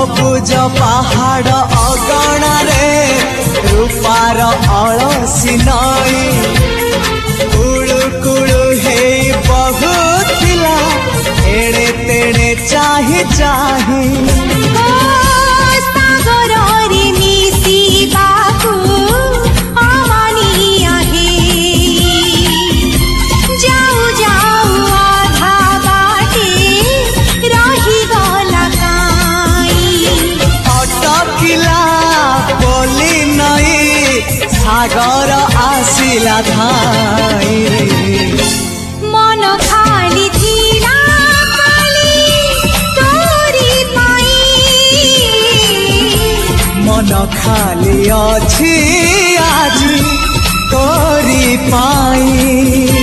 सबुज पहाड़ अगणा रे रूपार अलसी नई कुड़ु कुड़ु हे बहुत थिला एड़े तेड़े चाही चाही सागर आसिला धाई मन खाली थिला खाली तोरी पाई मन खाली अछि आज तोरी पाई।